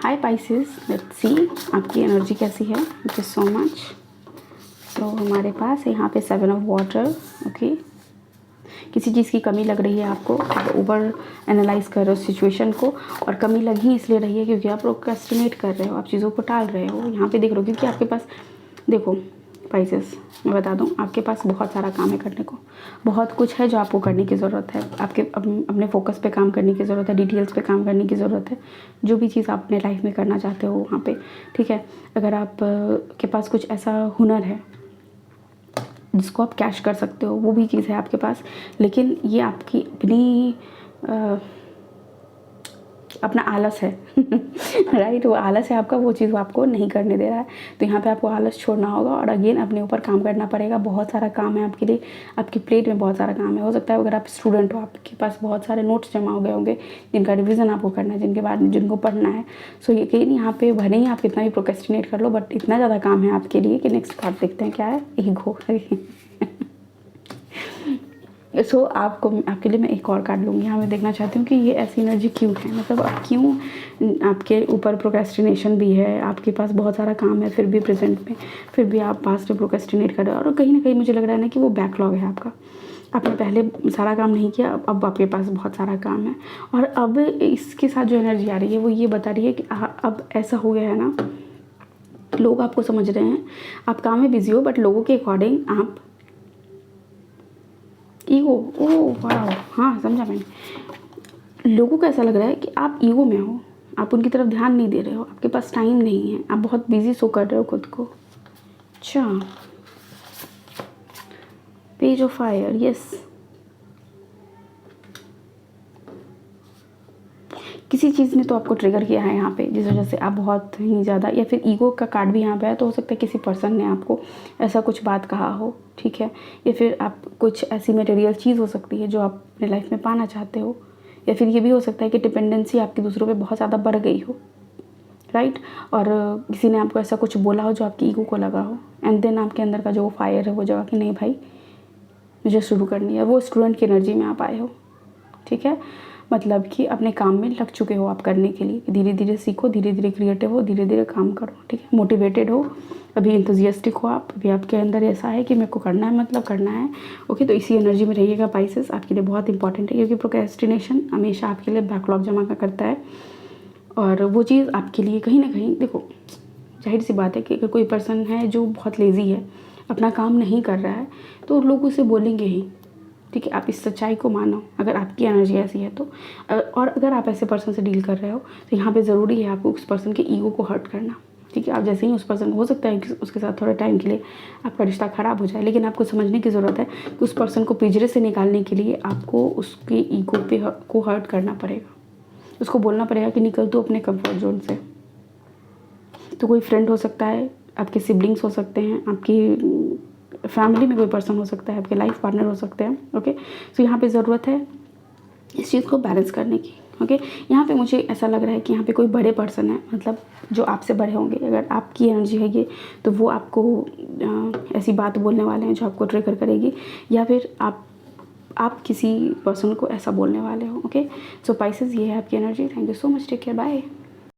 Hi Pisces, let's see आपकी energy कैसी है। Thank you so much. So हमारे पास यहाँ पे 7 ऑफ वाटर। ओके, किसी चीज़ की कमी लग रही है आपको, आप ओवर एनालाइज कर रहे हो सिचुएशन को, और कमी लगी इसलिए रही है क्योंकि आप प्रोक्रेस्टिनेट कर रहे हो, आप चीज़ों को टाल रहे हो। यहाँ पे देख रहे हो क्योंकि आपके पास, देखो पाइसेस, मैं बता दूं, आपके पास बहुत सारा काम है करने को, बहुत कुछ है जो आपको करने की ज़रूरत है, आपके अपने फोकस पे काम करने की ज़रूरत है, डिटेल्स पे काम करने की ज़रूरत है, जो भी चीज़ आप अपने लाइफ में करना चाहते हो वहाँ पे, ठीक है। अगर आप के पास कुछ ऐसा हुनर है जिसको आप कैश कर सकते हो, वो भी चीज़ है आपके पास, लेकिन ये आपकी अपना आलस है राइट, वो आलस है आपका, वो चीज़ वो आपको नहीं करने दे रहा है। तो यहाँ पे आपको आलस छोड़ना होगा और अगेन अपने ऊपर काम करना पड़ेगा। बहुत सारा काम है आपके लिए, आपकी प्लेट में बहुत सारा काम है। हो सकता है अगर आप स्टूडेंट हो, आपके पास बहुत सारे नोट्स जमा हो गए होंगे जिनका रिविज़न आपको करना है, जिनके बाद जिनको पढ़ना है। सो यकीन यहाँ पे भले ही आप कितना भी प्रोक्रेस्टिनेट कर लो, बट इतना ज़्यादा काम है आपके लिए कि नेक्स्ट कार्ड देखते हैं क्या है, ईगो सो आपके लिए मैं एक और कार्ड लूँगी। यहाँ मैं देखना चाहती हूँ कि ये ऐसी एनर्जी क्यों है, मतलब अब क्यों आपके ऊपर प्रोक्रेस्टिनेशन भी है, आपके पास बहुत सारा काम है, फिर भी प्रेजेंट में, फिर भी आप पास्ट में प्रोक्रेस्टिनेट कर रहे हो। और कहीं ना कहीं मुझे लग रहा है ना कि वो बैकलॉग है आपका, आपने पहले सारा काम नहीं किया, अब आपके पास बहुत सारा काम है। और अब इसके साथ जो एनर्जी आ रही है वो ये बता रही है कि अब ऐसा हो गया है ना, लोग आपको समझ रहे हैं, आप काम में बिजी हो, बट लोगों के अकॉर्डिंग आप ईगो, ओह वाह, हाँ समझा मैंने। लोगों को ऐसा लग रहा है कि आप ईगो में हो, आप उनकी तरफ ध्यान नहीं दे रहे हो, आपके पास टाइम नहीं है, आप बहुत बिजी शो कर रहे हो खुद को। अच्छा, पेज ऑफ फायर, यस। किसी चीज़ ने तो आपको ट्रिगर किया है यहाँ पे, जिस वजह से आप बहुत ही ज़्यादा, या फिर ईगो का कार्ड भी यहाँ पे है, तो हो सकता है किसी पर्सन ने आपको ऐसा कुछ बात कहा हो, ठीक है। या फिर आप कुछ ऐसी मटेरियल चीज़ हो सकती है जो आप अपने लाइफ में पाना चाहते हो, या फिर ये भी हो सकता है कि डिपेंडेंसी आपकी दूसरों पे बहुत ज़्यादा बढ़ गई हो, राइट। और किसी ने आपको ऐसा कुछ बोला हो जो आपकी ईगो को लगा हो, एंड देन आपके अंदर का जो फायर है वो जगह कि नहीं भाई मुझे शुरू करनी है। वो स्टूडेंट की एनर्जी में आप आए हो, ठीक है, मतलब कि अपने काम में लग चुके हो आप करने के लिए। धीरे धीरे सीखो, धीरे धीरे क्रिएटिव हो, धीरे धीरे काम करो, ठीक है। मोटिवेटेड हो, अभी इंथुजियास्टिक हो आप, अभी आपके अंदर ऐसा है कि मेरे को करना है, मतलब करना है। ओके, तो इसी एनर्जी में रहिएगा पाइसेस, आपके लिए बहुत इंपॉर्टेंट है, क्योंकि प्रोक्रेस्टिनेशन हमेशा आपके लिए बैकलॉग जमा करता है। और वो चीज़ आपके लिए कहीं ना कहीं, देखो जाहिर सी बात है कि अगर कोई पर्सन है जो बहुत लेज़ी है, अपना काम नहीं कर रहा है, तो लोग उसे बोलेंगे ही, ठीक है। आप इस सच्चाई को मानो, अगर आपकी एनर्जी ऐसी है तो। और अगर आप ऐसे पर्सन से डील कर रहे हो तो यहाँ पे ज़रूरी है आपको उस पर्सन के ईगो को हर्ट करना, ठीक है। आप जैसे ही उस पर्सन, हो सकता है कि उसके साथ थोड़े टाइम के लिए आपका रिश्ता ख़राब हो जाए, लेकिन आपको समझने की ज़रूरत है कि उस पर्सन को पिंजरे से निकालने के लिए आपको उसके ईगो को हर्ट करना पड़ेगा। उसको बोलना पड़ेगा कि निकल तू अपने कंफर्ट जोन से। तो कोई फ्रेंड हो सकता है, आपके सिबलिंग्स हो सकते हैं, आपकी फैमिली में कोई पर्सन हो सकता है, आपके लाइफ पार्टनर हो सकते हैं, ओके। सो यहाँ पे ज़रूरत है इस चीज़ को बैलेंस करने की, ओके। यहाँ पे मुझे ऐसा लग रहा है कि यहाँ पे कोई बड़े पर्सन है, मतलब जो आपसे बड़े होंगे, अगर आपकी एनर्जी है ये, तो वो आपको ऐसी बात बोलने वाले हैं जो आपको ट्रिगर करेगी, या फिर आप किसी पर्सन को ऐसा बोलने वाले हो, ओके। सो पाइसेस, ये है आपकी energy. Thank you so much, take care, bye.